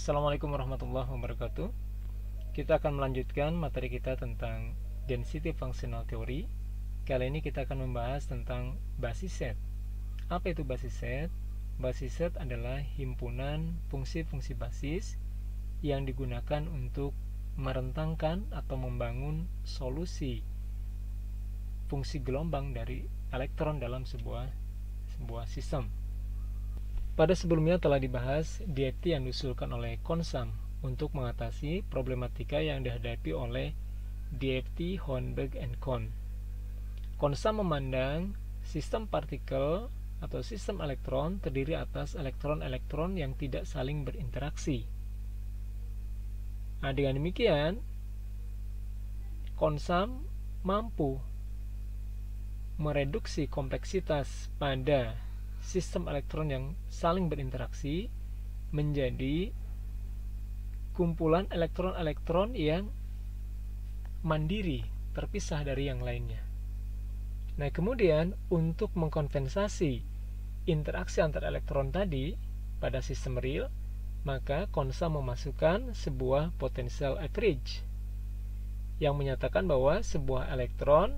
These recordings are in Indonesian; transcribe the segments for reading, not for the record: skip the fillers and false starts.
Assalamualaikum warahmatullahi wabarakatuh. Kita akan melanjutkan materi kita tentang density functional theory. Kali ini kita akan membahas tentang basis set. Apa itu basis set? Basis set adalah himpunan fungsi-fungsi basis yang digunakan untuk merentangkan atau membangun solusi fungsi gelombang dari elektron dalam sebuah sistem. Pada sebelumnya telah dibahas DFT yang diusulkan oleh Konsam untuk mengatasi problematika yang dihadapi oleh DFT, Hohenberg, and Kohn. Konsam memandang sistem partikel atau sistem elektron terdiri atas elektron-elektron yang tidak saling berinteraksi. Nah, dengan demikian, Konsam mampu mereduksi kompleksitas pada sistem elektron yang saling berinteraksi menjadi kumpulan elektron-elektron yang mandiri, terpisah dari yang lainnya. Nah, kemudian untuk mengkompensasi interaksi antar elektron tadi pada sistem real, maka Konsam memasukkan sebuah potential average yang menyatakan bahwa sebuah elektron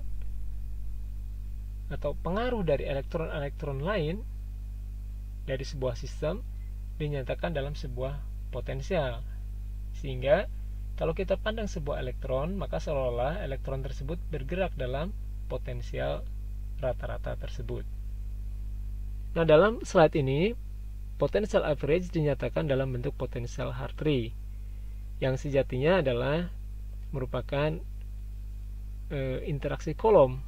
atau pengaruh dari elektron-elektron lain dari sebuah sistem dinyatakan dalam sebuah potensial. Sehingga kalau kita pandang sebuah elektron, maka seolah-olah elektron tersebut bergerak dalam potensial rata-rata tersebut. Nah, dalam slide ini potential average dinyatakan dalam bentuk potential Hartree yang sejatinya adalah merupakan interaksi Coulomb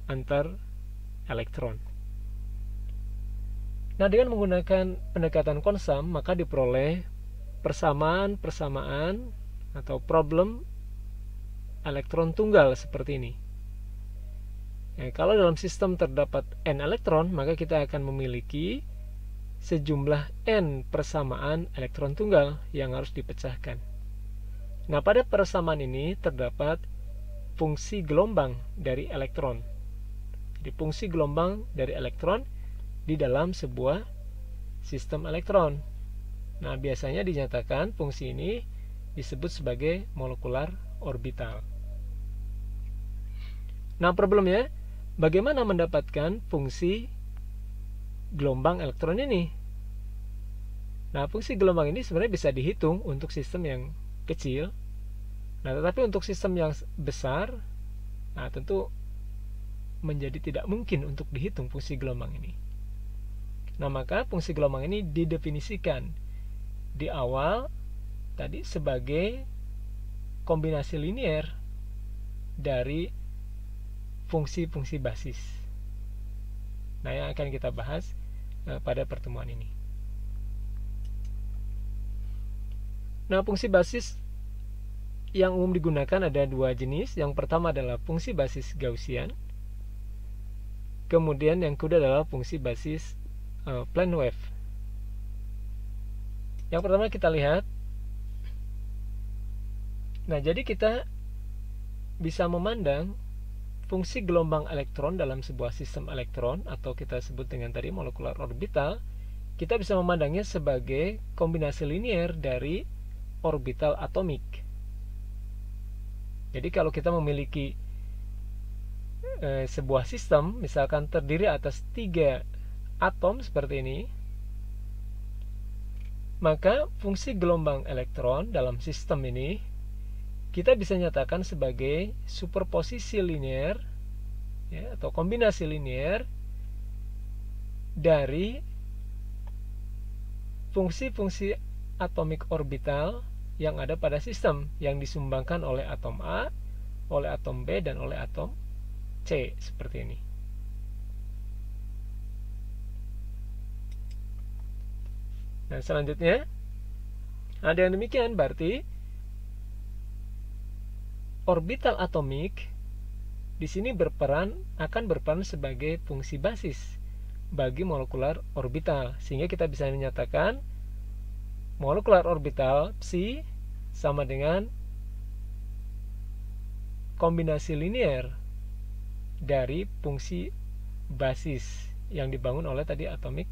antar elektron. Nah, dengan menggunakan pendekatan Konsam, maka diperoleh persamaan atau problem elektron tunggal seperti ini. Nah, kalau dalam sistem terdapat n elektron, maka kita akan memiliki sejumlah n persamaan elektron tunggal yang harus dipecahkan. Nah, pada persamaan ini terdapat fungsi gelombang dari elektron. Jadi, fungsi gelombang dari elektron di dalam sebuah sistem elektron. Nah, biasanya dinyatakan fungsi ini disebut sebagai molekular orbital. Nah, problemnya bagaimana mendapatkan fungsi gelombang elektron ini? Nah, fungsi gelombang ini sebenarnya bisa dihitung untuk sistem yang kecil. Nah, tetapi untuk sistem yang besar, nah tentu menjadi tidak mungkin untuk dihitung fungsi gelombang ini. Nah, maka fungsi gelombang ini didefinisikan di awal tadi sebagai kombinasi linier dari fungsi-fungsi basis. Nah, yang akan kita bahas pada pertemuan ini. Nah, fungsi basis yang umum digunakan ada dua jenis. Yang pertama adalah fungsi basis Gaussian. Kemudian yang kedua adalah fungsi basis plane wave. Yang pertama kita lihat. Nah, jadi kita bisa memandang fungsi gelombang elektron dalam sebuah sistem elektron atau kita sebut dengan tadi molekular orbital. Kita bisa memandangnya sebagai kombinasi linier dari orbital atomik. Jadi kalau kita memiliki sebuah sistem misalkan terdiri atas 3 atom seperti ini, maka fungsi gelombang elektron dalam sistem ini kita bisa nyatakan sebagai superposisi linier ya, atau kombinasi linier dari fungsi-fungsi atomik orbital yang ada pada sistem yang disumbangkan oleh atom A, oleh atom B, dan oleh atom C seperti ini. Nah, selanjutnya, dengan demikian berarti orbital atomik di sini akan berperan sebagai fungsi basis bagi molekular orbital, sehingga kita bisa menyatakan molekular orbital psi sama dengan kombinasi linier dari fungsi basis yang dibangun oleh tadi atomic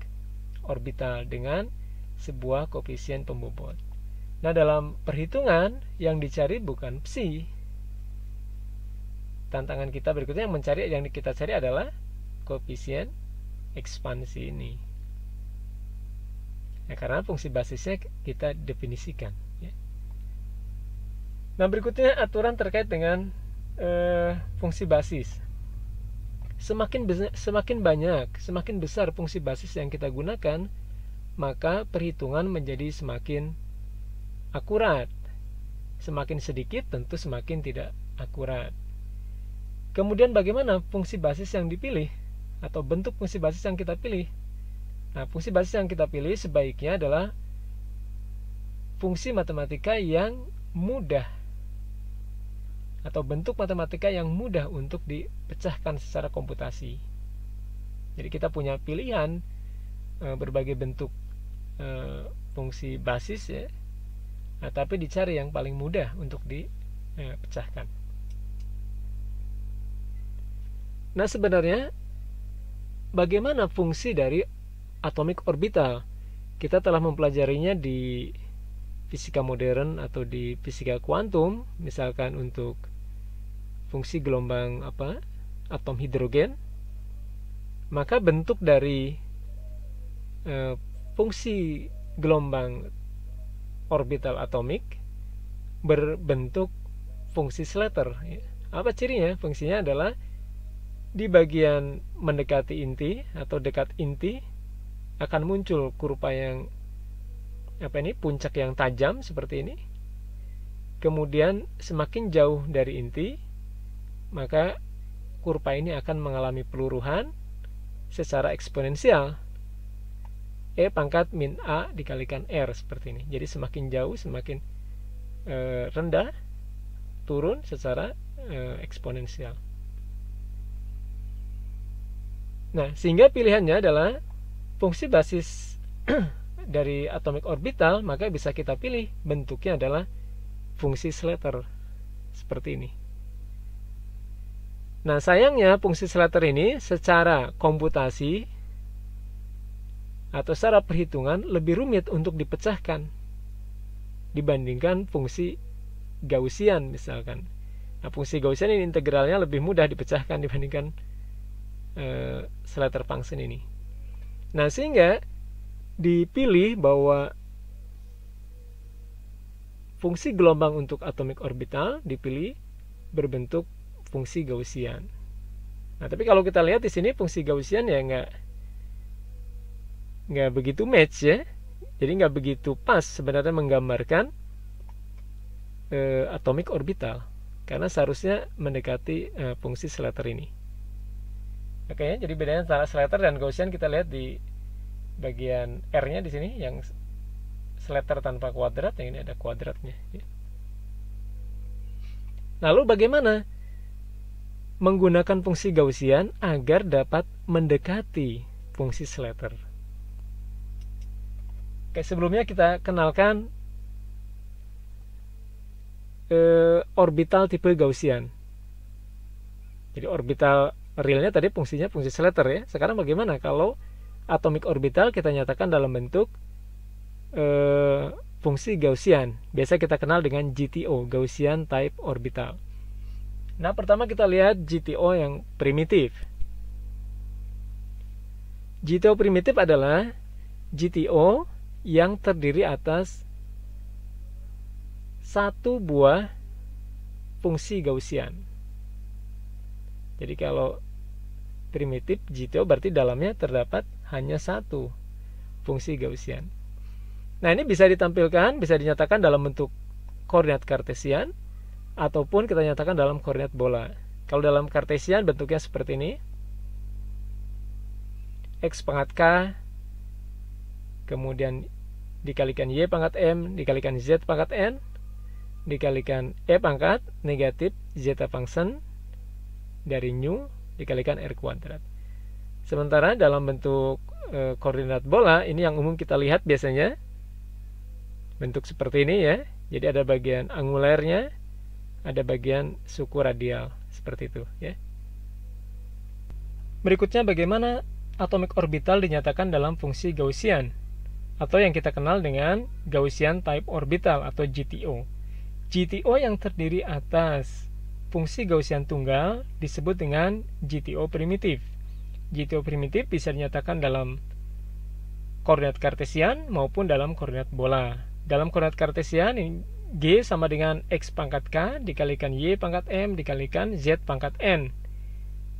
orbital dengan sebuah koefisien pembobot. Nah, dalam perhitungan yang dicari bukan psi. Tantangan kita berikutnya yang kita cari adalah koefisien ekspansi ini. Nah, karena fungsi basisnya kita definisikan, ya. Nah, berikutnya aturan terkait dengan fungsi basis. Semakin banyak, semakin besar fungsi basis yang kita gunakan, maka perhitungan menjadi semakin akurat. Semakin sedikit tentu semakin tidak akurat. Kemudian bagaimana fungsi basis yang dipilih atau bentuk fungsi basis yang kita pilih? Nah, fungsi basis yang kita pilih sebaiknya adalah fungsi matematika yang mudah atau bentuk matematika yang mudah untuk dipecahkan secara komputasi. Jadi kita punya pilihan berbagai bentuk fungsi basis, ya. Nah, tapi dicari yang paling mudah untuk dipecahkan. Nah, sebenarnya bagaimana fungsi dari atomic orbital? Kita telah mempelajarinya di fisika modern atau di fisika kuantum, misalkan untuk fungsi gelombang atom hidrogen. Maka bentuk dari fungsi gelombang orbital atomik berbentuk fungsi Slater. Apa cirinya? Fungsinya adalah di bagian mendekati inti atau dekat inti akan muncul kurva yang puncak yang tajam seperti ini. Kemudian semakin jauh dari inti, maka kurva ini akan mengalami peluruhan secara eksponensial. E pangkat min A dikalikan R seperti ini. Jadi semakin jauh semakin rendah, turun secara eksponensial. Nah, sehingga pilihannya adalah fungsi basis dari atomic orbital, maka bisa kita pilih bentuknya adalah fungsi Slater seperti ini. Nah, sayangnya fungsi Slater ini secara komputasi atau secara perhitungan lebih rumit untuk dipecahkan dibandingkan fungsi Gaussian misalkan. Nah, fungsi Gaussian ini integralnya lebih mudah dipecahkan dibandingkan Slater function ini. Nah, sehingga dipilih bahwa fungsi gelombang untuk atomic orbital dipilih berbentuk fungsi Gaussian. Nah, tapi kalau kita lihat di sini fungsi Gaussian ya nggak begitu match, ya. Jadi nggak begitu pas sebenarnya menggambarkan atomic orbital, karena seharusnya mendekati fungsi Slater ini. Oke, jadi bedanya antara Slater dan Gaussian kita lihat di bagian R-nya di sini, yang Slater tanpa kuadrat, yang ini ada kuadratnya. Lalu bagaimana menggunakan fungsi Gaussian agar dapat mendekati fungsi Slater? Oke, sebelumnya kita kenalkan orbital tipe Gaussian. Jadi orbital realnya tadi fungsinya fungsi Slater, ya. Sekarang bagaimana kalau atomic orbital kita nyatakan dalam bentuk fungsi Gaussian? Biasa kita kenal dengan GTO, Gaussian Type Orbital. Nah, pertama kita lihat GTO yang primitif. GTO primitif adalah GTO yang terdiri atas satu buah fungsi Gaussian. Jadi kalau primitif GTO berarti dalamnya terdapat hanya satu fungsi Gaussian. Nah, ini bisa ditampilkan, bisa dinyatakan dalam bentuk koordinat kartesian ataupun kita nyatakan dalam koordinat bola. Kalau dalam kartesian bentuknya seperti ini. X pangkat K kemudian dikalikan Y pangkat M dikalikan Z pangkat N dikalikan E pangkat negatif zeta function dari nu dikalikan R kuadrat. Sementara dalam bentuk koordinat bola, ini yang umum kita lihat biasanya bentuk seperti ini, ya. Jadi ada bagian angulernya, ada bagian suku radial seperti itu, ya. Berikutnya bagaimana atomic orbital dinyatakan dalam fungsi Gaussian. atau yang kita kenal dengan Gaussian Type Orbital atau GTO. GTO yang terdiri atas fungsi Gaussian tunggal disebut dengan GTO primitif. GTO primitif bisa dinyatakan dalam koordinat kartesian maupun dalam koordinat bola. Dalam koordinat kartesian, G sama dengan X pangkat K dikalikan Y pangkat M dikalikan Z pangkat N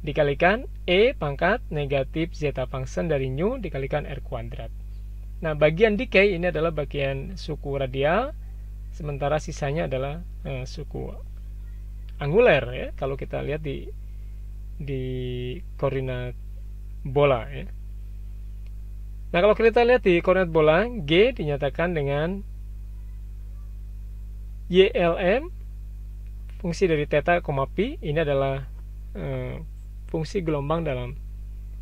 dikalikan E pangkat negatif zeta function dari nu dikalikan R kuadrat. Nah, bagian decay ini adalah bagian suku radial, sementara sisanya adalah suku anguler ya. Kalau kita lihat di koordinat bola ya. Nah, kalau kita lihat di koordinat bola, G dinyatakan dengan YLM fungsi dari theta, pi. Ini adalah fungsi gelombang dalam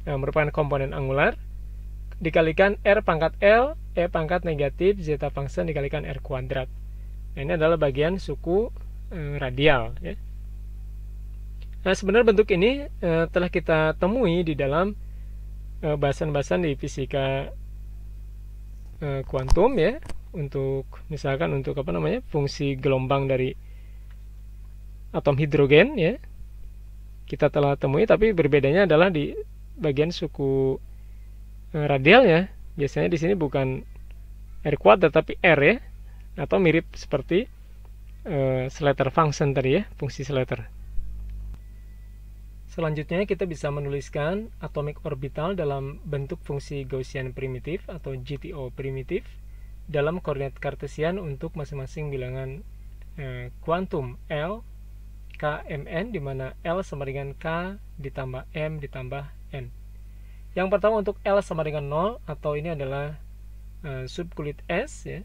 merupakan komponen angular dikalikan R pangkat L E pangkat negatif zeta function dikalikan R kuadrat. Nah, ini adalah bagian suku radial ya. Nah, sebenarnya bentuk ini telah kita temui di dalam bahasan-bahasan di fisika kuantum ya, untuk misalkan untuk fungsi gelombang dari atom hidrogen ya. Kita telah temui, tapi berbedanya adalah di bagian suku radial ya. Biasanya di sini bukan R kuadrat tapi R ya, atau mirip seperti Slater function tadi ya, fungsi Slater. Selanjutnya kita bisa menuliskan atomic orbital dalam bentuk fungsi Gaussian primitif atau GTO primitif dalam koordinat kartesian untuk masing-masing bilangan kuantum L, K, Mn, di mana L sama dengan K ditambah M ditambah N. Yang pertama untuk L sama dengan 0, atau ini adalah subkulit S ya,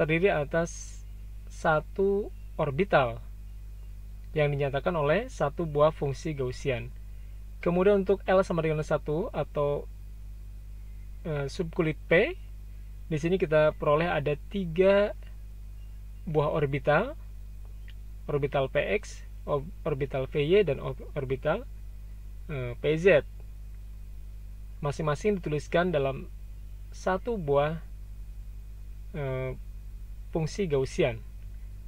terdiri atas satu orbital yang dinyatakan oleh satu buah fungsi Gaussian. Kemudian untuk L sama dengan 1 atau subkulit P, di sini kita peroleh ada 3 buah orbital Px, orbital Vy, dan orbital Pz. Masing-masing dituliskan dalam satu buah fungsi Gaussian.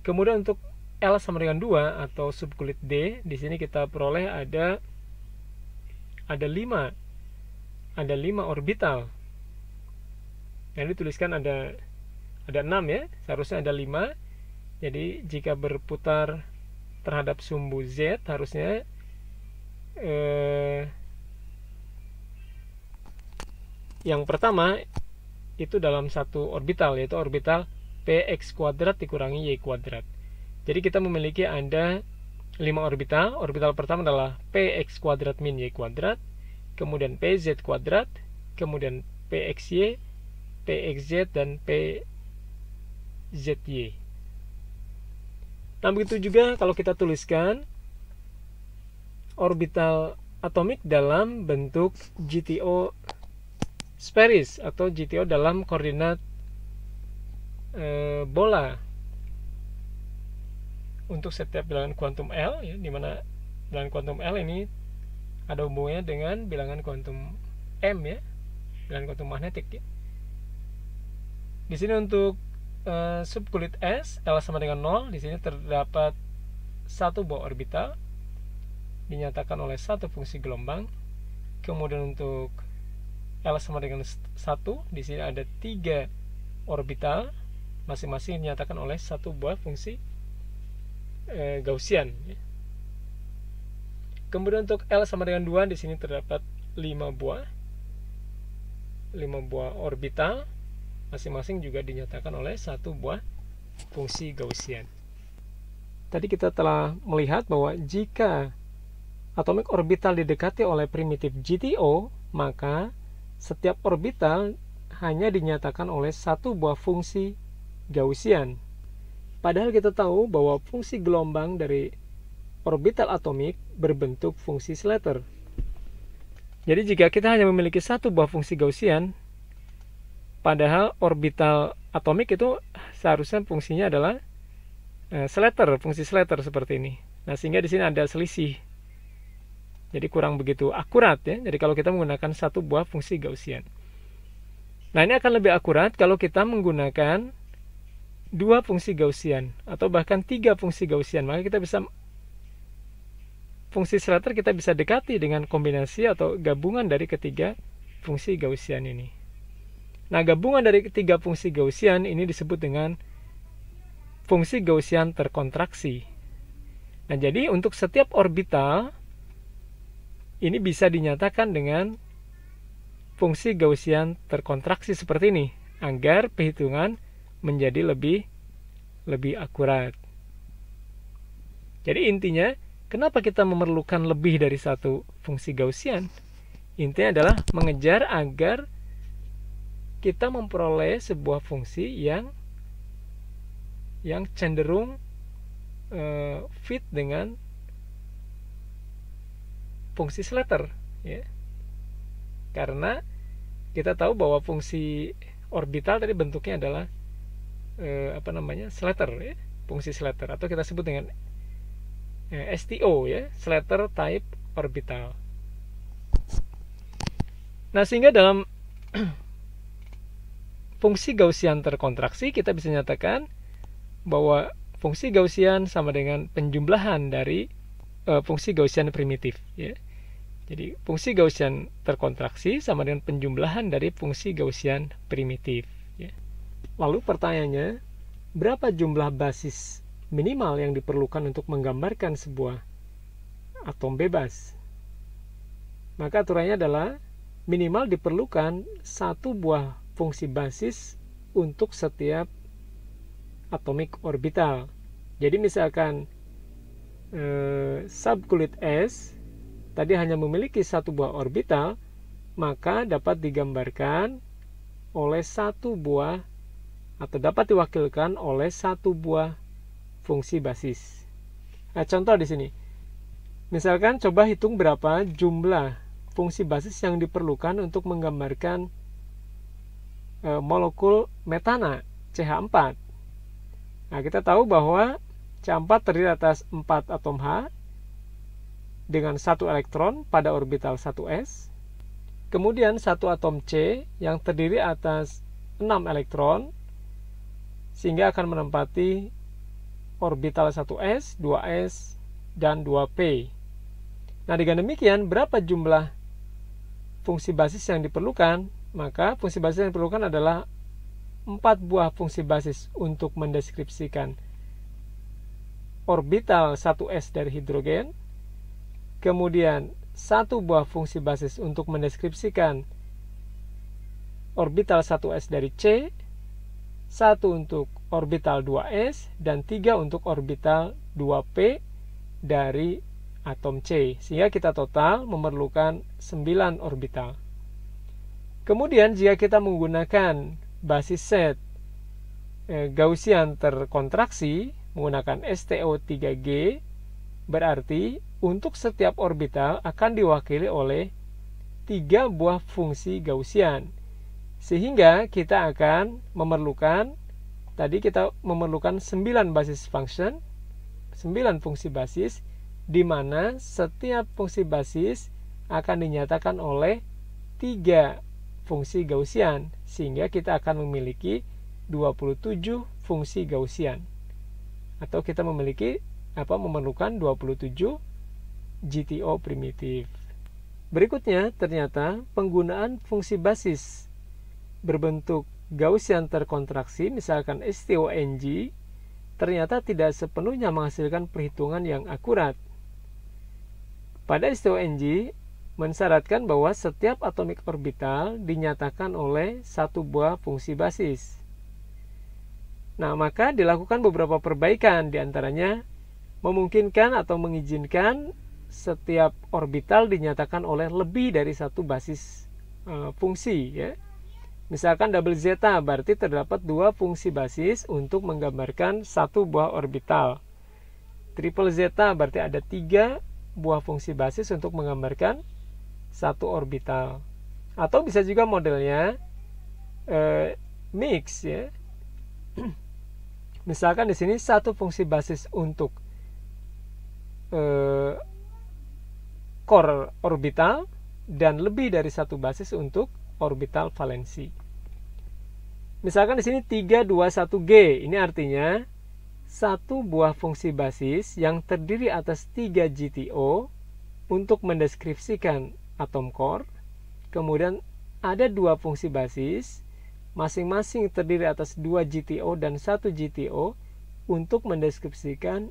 Kemudian untuk L sama dengan 2 atau subkulit D, di sini kita peroleh ada 5 orbital. Yang dituliskan ada 6 ya, seharusnya ada 5. Jadi jika berputar terhadap sumbu Z, harusnya yang pertama itu dalam satu orbital, yaitu orbital Px kuadrat dikurangi Y kuadrat. Jadi kita memiliki ada 5 orbital. Orbital pertama adalah Px kuadrat min Y kuadrat, kemudian Pz kuadrat, kemudian Pxy, Pxz, dan Pzy. Nah, begitu juga kalau kita tuliskan orbital atomik dalam bentuk GTO spheris atau GTO dalam koordinat bola untuk setiap bilangan kuantum L ya, di mana bilangan kuantum L ini ada hubungannya dengan bilangan kuantum M ya, bilangan kuantum magnetik ya. Di sini untuk subkulit S, L sama dengan 0, di sini terdapat satu buah orbital dinyatakan oleh satu fungsi gelombang. Kemudian untuk L sama dengan 1, di sini ada 3 orbital, masing-masing dinyatakan oleh satu buah fungsi Gaussian. Kemudian untuk L sama dengan 2, di sini terdapat 5 buah orbital, masing-masing juga dinyatakan oleh satu buah fungsi Gaussian. Tadi kita telah melihat bahwa jika atomic orbital didekati oleh primitif GTO, maka setiap orbital hanya dinyatakan oleh satu buah fungsi Gaussian. Padahal kita tahu bahwa fungsi gelombang dari orbital atomik berbentuk fungsi Slater. Jadi jika kita hanya memiliki satu buah fungsi Gaussian, padahal orbital atomik itu seharusnya fungsinya adalah Slater, fungsi Slater seperti ini. Nah, sehingga di sini ada selisih. Jadi kurang begitu akurat ya. Jadi kalau kita menggunakan satu buah fungsi Gaussian. Nah, ini akan lebih akurat kalau kita menggunakan 2 fungsi Gaussian atau bahkan 3 fungsi Gaussian. Maka kita bisa fungsi Slater kita bisa dekati dengan kombinasi atau gabungan dari ketiga fungsi Gaussian ini. Nah, gabungan dari ketiga fungsi Gaussian ini disebut dengan fungsi Gaussian terkontraksi. Nah, jadi untuk setiap orbital ini bisa dinyatakan dengan fungsi Gaussian terkontraksi seperti ini agar perhitungan menjadi lebih akurat. Jadi intinya, kenapa kita memerlukan lebih dari satu fungsi Gaussian? Intinya adalah mengejar agar kita memperoleh sebuah fungsi yang cenderung fit dengan fungsi Slater, ya. Karena kita tahu bahwa fungsi orbital tadi bentuknya adalah Slater, ya, fungsi Slater, atau kita sebut dengan STO, ya, Slater type orbital. Nah, sehingga dalam fungsi Gaussian terkontraksi kita bisa nyatakan bahwa fungsi Gaussian sama dengan penjumlahan dari fungsi Gaussian primitif, ya. Jadi fungsi Gaussian terkontraksi sama dengan penjumlahan dari fungsi Gaussian primitif, ya. Lalu pertanyaannya, berapa jumlah basis minimal yang diperlukan untuk menggambarkan sebuah atom bebas? Maka aturannya adalah minimal diperlukan satu buah fungsi basis untuk setiap atomic orbital. Jadi misalkan subkulit S tadi hanya memiliki satu buah orbital, maka dapat digambarkan oleh satu buah atau dapat diwakilkan oleh satu buah fungsi basis. Nah, contoh di sini. Misalkan coba hitung berapa jumlah fungsi basis yang diperlukan untuk menggambarkan molekul metana CH4. Nah, kita tahu bahwa CH4 terdiri atas 4 atom H dengan 1 elektron pada orbital 1s. Kemudian 1 atom C yang terdiri atas 6 elektron sehingga akan menempati orbital 1s, 2s, dan 2p. Nah, dengan demikian berapa jumlah fungsi basis yang diperlukan? Maka fungsi basis yang diperlukan adalah 4 buah fungsi basis untuk mendeskripsikan orbital 1s dari hidrogen, kemudian 1 buah fungsi basis untuk mendeskripsikan orbital 1s dari C, 1 untuk orbital 2s, dan 3 untuk orbital 2p dari atom C, sehingga kita total memerlukan 9 orbital. Kemudian jika kita menggunakan basis set Gaussian terkontraksi menggunakan STO3G, berarti untuk setiap orbital akan diwakili oleh 3 buah fungsi Gaussian, sehingga kita akan memerlukan 9 basis function, 9 fungsi basis, di mana setiap fungsi basis akan dinyatakan oleh 3 fungsi Gaussian, sehingga kita akan memiliki 27 fungsi Gaussian, atau kita memerlukan 27 GTO primitif. Berikutnya, ternyata penggunaan fungsi basis berbentuk Gaussian terkontraksi, misalkan STONG, ternyata tidak sepenuhnya menghasilkan perhitungan yang akurat. Pada STONG mensyaratkan bahwa setiap atomic orbital dinyatakan oleh satu buah fungsi basis. Nah, maka dilakukan beberapa perbaikan, diantaranya memungkinkan atau mengizinkan setiap orbital dinyatakan oleh lebih dari satu basis fungsi, ya. Misalkan double zeta, berarti terdapat 2 fungsi basis untuk menggambarkan satu buah orbital. Triple zeta berarti ada 3 buah fungsi basis untuk menggambarkan satu orbital. Atau bisa juga modelnya mix, ya. Misalkan di sini satu fungsi basis untuk core orbital dan lebih dari satu basis untuk orbital valensi. Misalkan di sini 321G, ini artinya satu buah fungsi basis yang terdiri atas 3 GTO untuk mendeskripsikan atom core. Kemudian ada dua fungsi basis, masing-masing terdiri atas 2 GTO dan 1 GTO untuk mendeskripsikan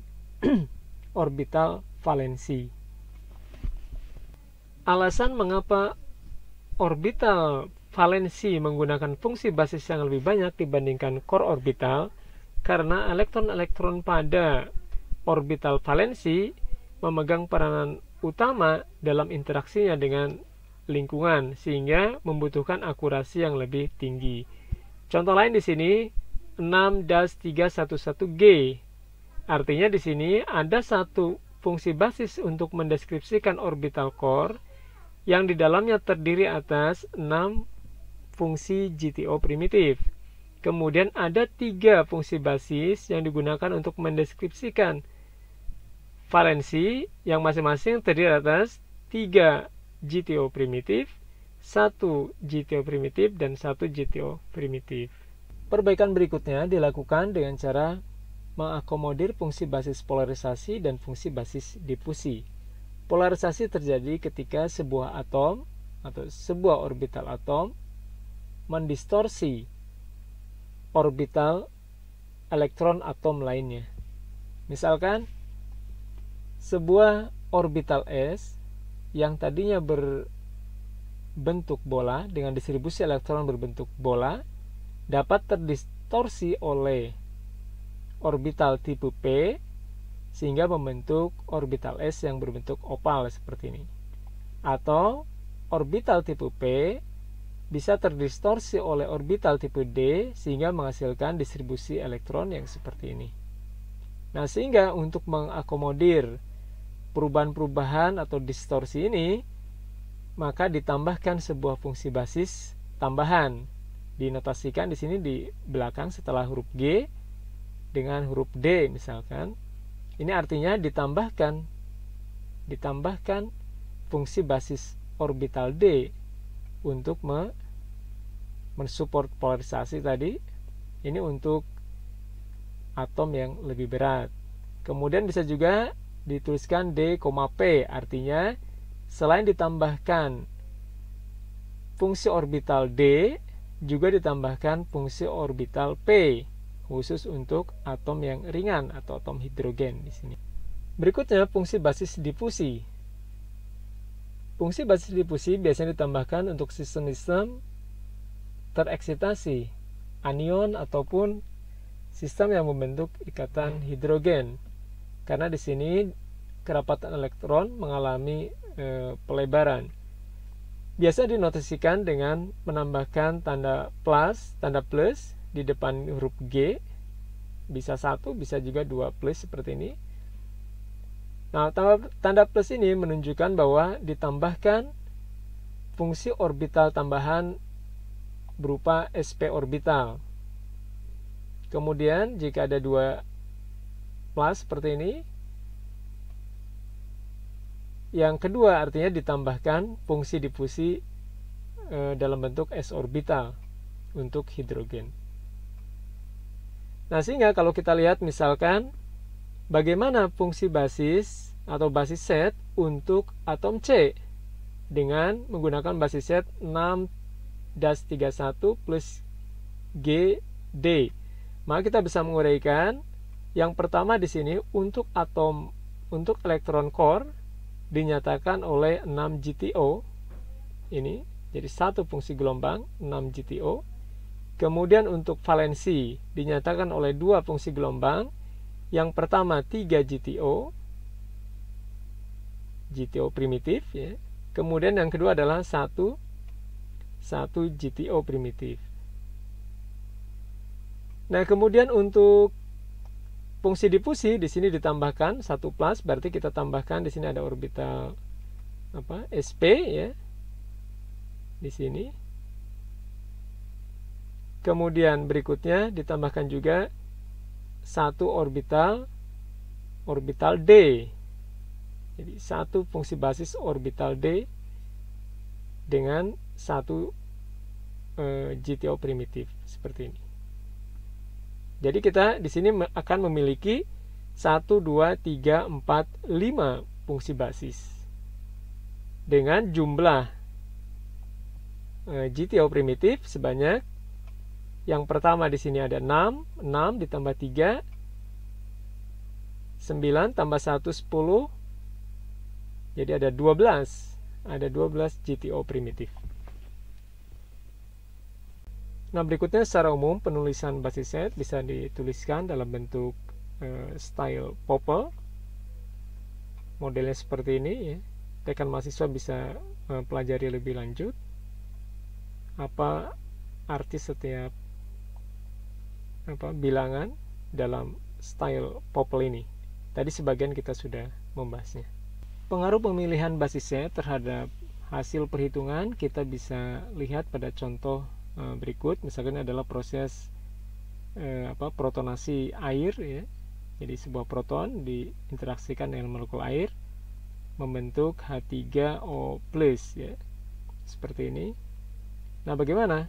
orbital valensi. Alasan mengapa orbital valensi menggunakan fungsi basis yang lebih banyak dibandingkan core orbital, karena elektron-elektron pada orbital valensi memegang peranan utama dalam interaksinya dengan lingkungan, sehingga membutuhkan akurasi yang lebih tinggi. Contoh lain di sini 6-311G. Artinya di sini ada satu fungsi basis untuk mendeskripsikan orbital core yang di dalamnya terdiri atas 6 fungsi GTO primitif. Kemudian ada 3 fungsi basis yang digunakan untuk mendeskripsikan valensi yang masing-masing terdiri atas 3 GTO primitif, 1 GTO primitif, dan 1 GTO primitif. Perbaikan berikutnya dilakukan dengan cara mengakomodir fungsi basis polarisasi dan fungsi basis difusi. Polarisasi terjadi ketika sebuah atom atau sebuah orbital atom mendistorsi orbital elektron atom lainnya. Misalkan sebuah orbital S yang tadinya berbentuk bola dengan distribusi elektron berbentuk bola dapat terdistorsi oleh orbital tipe P sehingga membentuk orbital S yang berbentuk opal seperti ini. Atau orbital tipe P bisa terdistorsi oleh orbital tipe D sehingga menghasilkan distribusi elektron yang seperti ini. Nah, sehingga untuk mengakomodir perubahan-perubahan atau distorsi ini, maka ditambahkan sebuah fungsi basis tambahan. Dinotasikan di sini di belakang setelah huruf G dengan huruf D misalkan. Ini artinya ditambahkan fungsi basis orbital D untuk mensupport polarisasi tadi. Ini untuk atom yang lebih berat. Kemudian bisa juga dituliskan D, P, artinya selain ditambahkan fungsi orbital D, juga ditambahkan fungsi orbital P, khusus untuk atom yang ringan atau atom hidrogen di sini. Berikutnya fungsi basis difusi. Fungsi basis difusi biasanya ditambahkan untuk sistem-sistem tereksitasi, anion ataupun sistem yang membentuk ikatan hidrogen. Karena di sini kerapatan elektron mengalami pelebaran. Biasa dinotasikan dengan menambahkan tanda plus di depan huruf G. Bisa 1, bisa juga 2 plus seperti ini. Nah, tanda plus ini menunjukkan bahwa ditambahkan fungsi orbital tambahan berupa sp orbital. Kemudian jika ada 2 plus seperti ini, yang kedua artinya ditambahkan fungsi difusi dalam bentuk s orbital untuk hidrogen. Nah, sehingga kalau kita lihat misalkan bagaimana fungsi basis atau basis set untuk atom C dengan menggunakan basis set 6-31 plus GD. Maka kita bisa menguraikan yang pertama di sini untuk elektron core dinyatakan oleh 6 GTO. Ini jadi satu fungsi gelombang 6 GTO. Kemudian untuk valensi dinyatakan oleh 2 fungsi gelombang. Yang pertama 3 GTO primitif ya. Kemudian yang kedua adalah 1 GTO primitif. Nah, kemudian untuk fungsi difusi di sini ditambahkan 1 plus, berarti kita tambahkan di sini ada orbital sp ya. Di sini. Kemudian berikutnya ditambahkan juga 1 orbital D. Jadi 1 fungsi basis orbital D dengan 1 GTO primitif. seperti ini. Jadi kita di sini akan memiliki 1, 2, 3, 4, 5 fungsi basis dengan jumlah GTO primitif sebanyak, yang pertama di sini ada 6 ditambah 3, 9 tambah 1, 10, jadi ada 12 GTO primitif. Nah, berikutnya secara umum penulisan basis set bisa dituliskan dalam bentuk style POPL. Modelnya seperti ini ya. Rekan mahasiswa bisa pelajari lebih lanjut apa arti setiap bilangan dalam style POPL ini. Tadi sebagian kita sudah membahasnya. Pengaruh pemilihan basis set terhadap hasil perhitungan kita bisa lihat pada contoh berikut. Misalkan adalah proses protonasi air ya. Jadi sebuah proton diinteraksikan dengan molekul air membentuk H3O+ ya. Seperti ini. Nah, bagaimana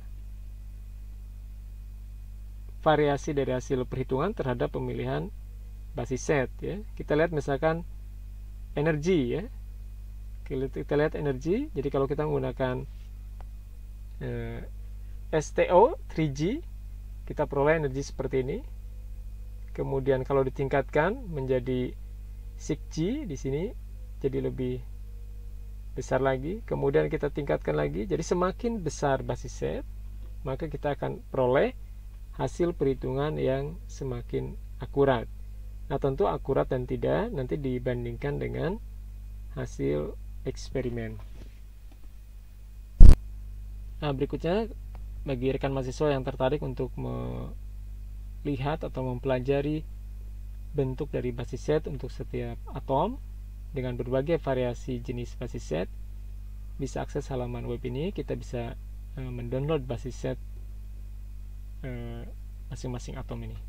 variasi dari hasil perhitungan terhadap pemilihan basis set ya? Kita lihat misalkan energi ya. Kita lihat energi. Jadi kalau kita menggunakan STO 3G, kita peroleh energi seperti ini. Kemudian kalau ditingkatkan menjadi 6G di sini jadi lebih besar lagi. Kemudian kita tingkatkan lagi. Jadi semakin besar basis set, maka kita akan peroleh hasil perhitungan yang semakin akurat. Nah, tentu akurat dan tidak nanti dibandingkan dengan hasil eksperimen. Nah, berikutnya bagi rekan mahasiswa yang tertarik untuk melihat atau mempelajari bentuk dari basis set untuk setiap atom dengan berbagai variasi jenis basis set, bisa akses halaman web ini. Kita bisa mendownload basis set masing-masing atom ini.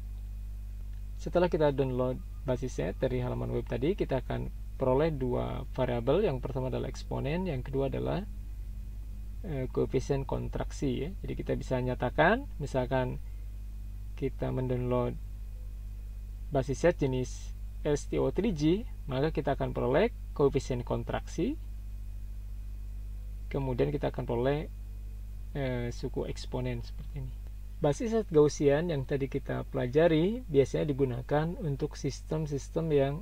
Setelah kita download basis set dari halaman web tadi, kita akan peroleh dua variabel. Yang pertama adalah eksponen, yang kedua adalah koefisien kontraksi ya. Jadi kita bisa nyatakan, misalkan kita mendownload basis set jenis STO3G, maka kita akan peroleh koefisien kontraksi. Kemudian kita akan peroleh suku eksponen seperti ini. Basis set Gaussian yang tadi kita pelajari biasanya digunakan untuk sistem-sistem yang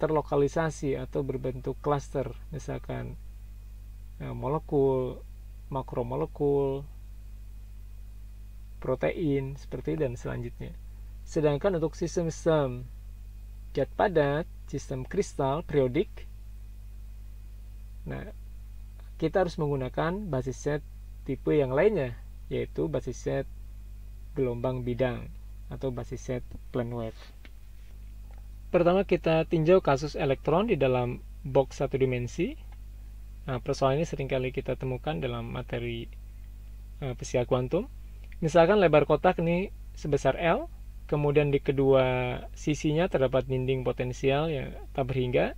terlokalisasi atau berbentuk klaster, misalkan molekul, makromolekul, protein seperti dan selanjutnya. Sedangkan untuk sistem-sistem zat padat, sistem kristal periodik, nah kita harus menggunakan basis set tipe yang lainnya, yaitu basis set gelombang bidang atau basis set plane wave. Pertama kita tinjau kasus elektron di dalam box satu dimensi. Nah, persoalan ini seringkali kita temukan dalam materi fisika kuantum. Misalkan lebar kotak ini sebesar L, kemudian di kedua sisinya terdapat dinding potensial yang tak berhingga,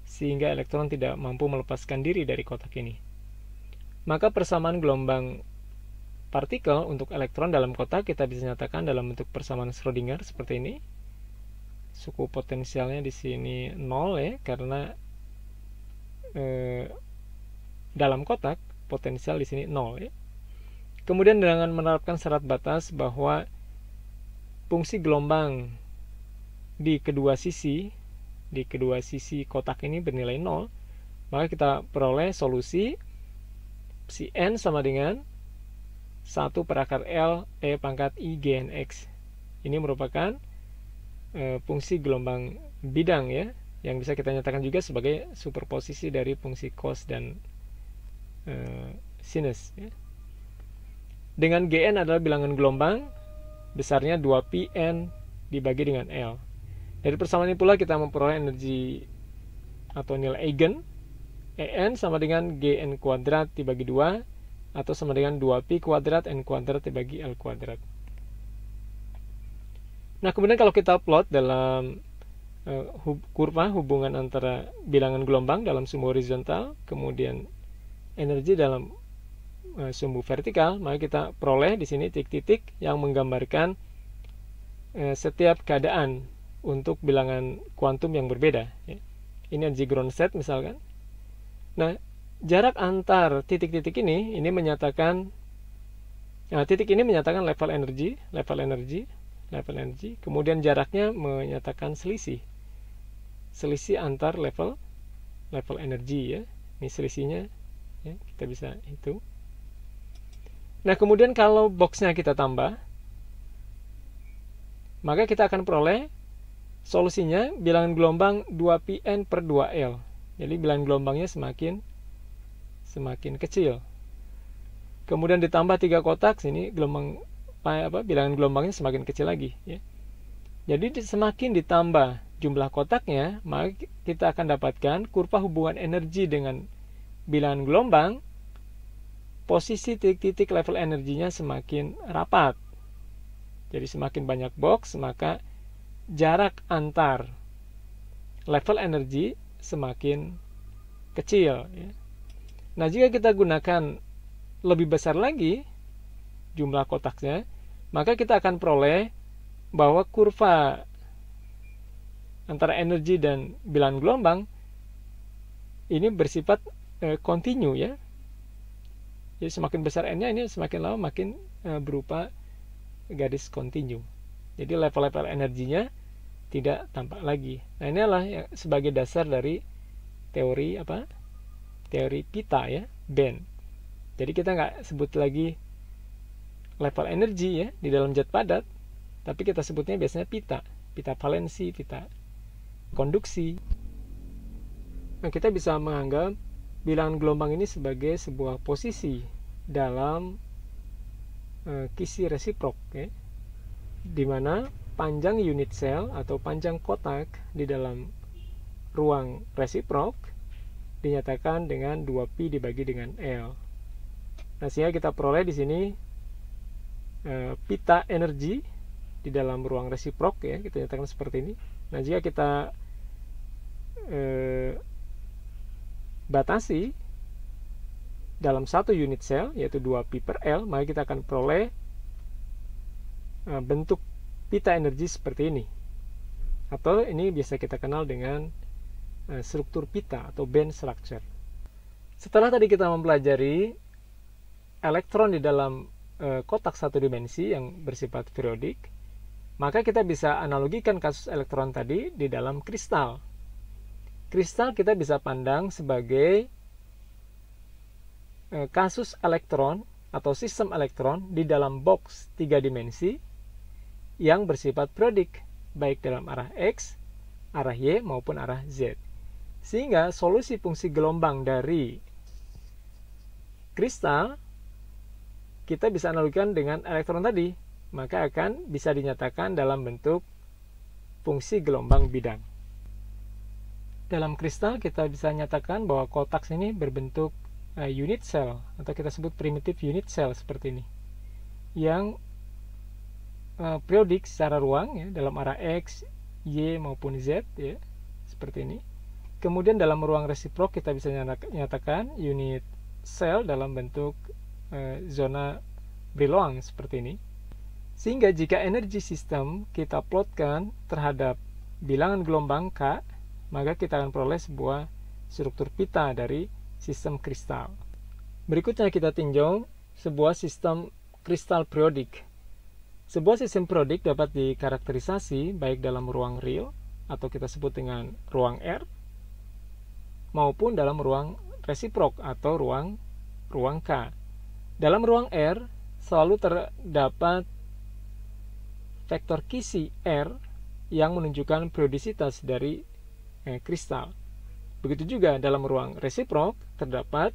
sehingga elektron tidak mampu melepaskan diri dari kotak ini. Maka persamaan gelombang partikel untuk elektron dalam kotak kita bisa nyatakan dalam bentuk persamaan Schrödinger seperti ini. Suku potensialnya di sini 0 ya, karena dalam kotak potensial di sini 0 ya. Kemudian dengan menerapkan syarat batas bahwa fungsi gelombang di kedua sisi kotak ini bernilai 0, maka kita peroleh solusi si n sama dengan 1 per akar L E pangkat I Gn X. Ini merupakan fungsi gelombang bidang ya, yang bisa kita nyatakan juga sebagai superposisi dari fungsi cos dan sinus ya. Dengan Gn adalah bilangan gelombang, besarnya 2πn dibagi dengan L. Dari persamaan ini pula kita memperoleh energi atau nilai eigen. En sama dengan Gn kuadrat dibagi 2 atau sama dengan 2π kuadrat n kuadrat dibagi L kuadrat. Nah, kemudian kalau kita plot dalam kurva hubungan antara bilangan gelombang dalam sumbu horizontal, kemudian energi dalam sumbu vertikal, maka kita peroleh di sini titik-titik yang menggambarkan setiap keadaan untuk bilangan kuantum yang berbeda. Ya. Ini energi ground state misalkan. Nah, jarak antar titik-titik ini menyatakan titik ini menyatakan level energi. Kemudian jaraknya menyatakan selisih antar level energi ya. Ini selisihnya ya, kita bisa hitung. Nah, kemudian kalau boxnya kita tambah, maka kita akan peroleh solusinya bilangan gelombang 2πn per 2L. Jadi bilangan gelombangnya semakin kecil. Kemudian ditambah 3 kotak, sini bilangan gelombangnya semakin kecil lagi ya. Jadi semakin ditambah jumlah kotaknya, maka kita akan dapatkan kurva hubungan energi dengan bilangan gelombang. Posisi titik-titik level energinya semakin rapat. Jadi semakin banyak box, maka jarak antar level energi semakin kecil ya. Nah, jika kita gunakan lebih besar lagi jumlah kotaknya, maka kita akan peroleh bahwa kurva antara energi dan bilangan gelombang ini bersifat kontinu ya. Jadi semakin besar n-nya, ini semakin lama makin berupa garis kontinu. Jadi level-level energinya tidak tampak lagi. Nah, inilah yang sebagai dasar dari teori pita ya, band. Jadi kita nggak sebut lagi level energi ya di dalam zat padat, tapi kita sebutnya biasanya pita valensi, pita konduksi. Nah, kita bisa menganggap bilangan gelombang ini sebagai sebuah posisi dalam kisi resiprok ya, di mana panjang unit sel atau panjang kotak di dalam ruang resiprok dinyatakan dengan 2pi dibagi dengan L. Nah, sehingga kita peroleh di sini pita energi di dalam ruang resiprok ya, kita nyatakan seperti ini. Nah, jika kita batasi dalam satu unit sel yaitu 2pi per L, maka kita akan peroleh bentuk pita energi seperti ini, atau ini biasa kita kenal dengan struktur pita atau band structure. Setelah tadi kita mempelajari elektron di dalam kotak satu dimensi yang bersifat periodik, maka kita bisa analogikan kasus elektron tadi di dalam kristal. Kristal kita bisa pandang sebagai kasus elektron atau sistem elektron di dalam box 3 dimensi yang bersifat periodik, baik dalam arah X, arah Y, maupun arah Z. Sehingga solusi fungsi gelombang dari kristal kita bisa analogikan dengan elektron tadi, maka akan bisa dinyatakan dalam bentuk fungsi gelombang bidang. Dalam kristal kita bisa nyatakan bahwa kotak ini berbentuk unit cell, atau kita sebut primitive unit cell seperti ini, yang periodik secara ruang ya, dalam arah X, Y maupun Z ya, seperti ini. Kemudian dalam ruang resiprok kita bisa nyatakan unit cell dalam bentuk zona Brillouin seperti ini. Sehingga jika energi sistem kita plotkan terhadap bilangan gelombang K, maka kita akan peroleh sebuah struktur pita dari sistem kristal. Berikutnya kita tinjau sebuah sistem kristal periodik. Sebuah sistem periodik dapat dikarakterisasi baik dalam ruang real atau kita sebut dengan ruang R, maupun dalam ruang resiprok atau ruang K. Dalam ruang R selalu terdapat vektor kisi R yang menunjukkan periodisitas dari kristal. Begitu juga dalam ruang resiprok terdapat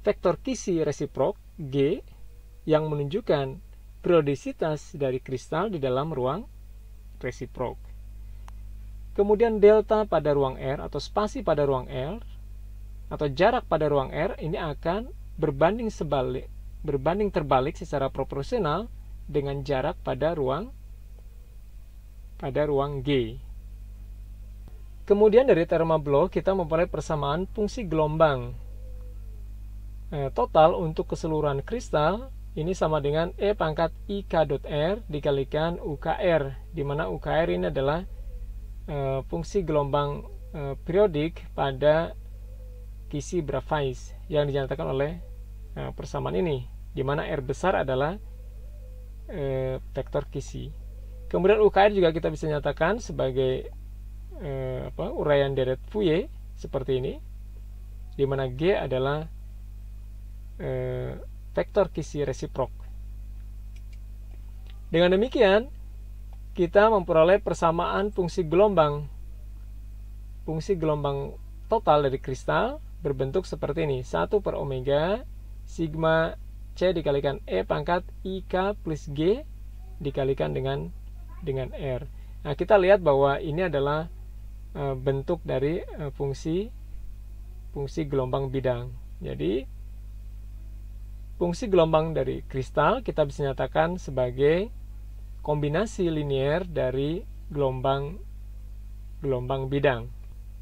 vektor kisi resiprok G yang menunjukkan periodisitas dari kristal di dalam ruang resiprok. Kemudian delta pada ruang R atau spasi pada ruang R atau jarak pada ruang R ini akan berbanding terbalik secara proporsional dengan jarak pada ruang G. Kemudian dari teorema Bloch kita memperoleh persamaan fungsi gelombang total untuk keseluruhan kristal ini sama dengan E pangkat IK.R dikalikan UKR, di mana UKR ini adalah fungsi gelombang periodik pada Kisi Bravais yang dinyatakan oleh persamaan ini, di mana R besar adalah vektor Kisi. Kemudian UKR juga kita bisa nyatakan sebagai uraian deret Fourier seperti ini, di mana G adalah vektor Kisi resiprok. Dengan demikian, kita memperoleh persamaan fungsi gelombang total dari kristal berbentuk seperti ini, 1 per omega sigma C dikalikan E pangkat IK plus G dikalikan dengan R. Nah, kita lihat bahwa ini adalah bentuk dari fungsi gelombang bidang. Jadi fungsi gelombang dari kristal kita bisa nyatakan sebagai kombinasi linear dari gelombang bidang.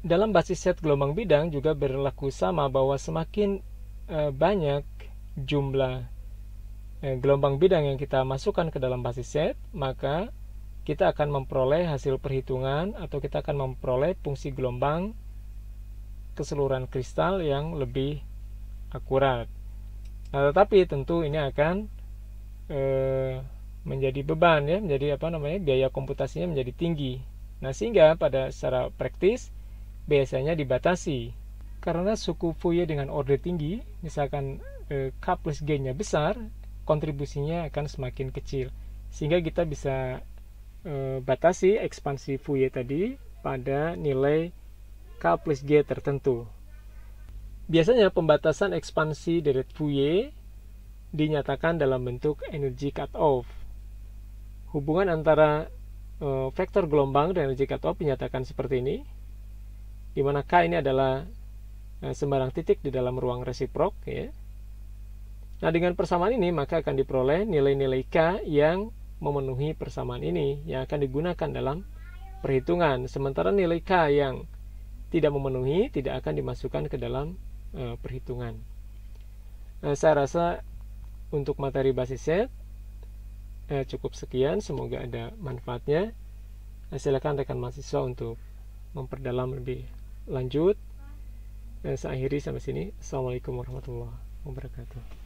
Dalam basis set gelombang bidang juga berlaku sama, bahwa semakin banyak jumlah gelombang bidang yang kita masukkan ke dalam basis set, maka kita akan memperoleh hasil perhitungan atau kita akan memperoleh fungsi gelombang keseluruhan kristal yang lebih akurat. Nah, tetapi tentu ini akan menjadi beban ya, menjadi biaya komputasinya menjadi tinggi. Nah, sehingga pada secara praktis biasanya dibatasi. Karena suku Fourier dengan order tinggi, misalkan K plus G-nya besar, kontribusinya akan semakin kecil. Sehingga kita bisa batasi ekspansi Fourier tadi pada nilai K plus G tertentu. Biasanya pembatasan ekspansi deret Fourier dinyatakan dalam bentuk energy cutoff. Hubungan antara vektor gelombang dan energy cutoff dinyatakan seperti ini, di mana K ini adalah sembarang titik di dalam ruang resiprok ya. Nah, dengan persamaan ini maka akan diperoleh nilai-nilai K yang memenuhi persamaan ini yang akan digunakan dalam perhitungan. Sementara nilai K yang tidak memenuhi tidak akan dimasukkan ke dalam perhitungan. Nah, saya rasa untuk materi basis set cukup sekian, semoga ada manfaatnya. Silakan rekan mahasiswa untuk memperdalam lebih lanjut. Saya akhiri sampai sini. Assalamualaikum warahmatullahi wabarakatuh.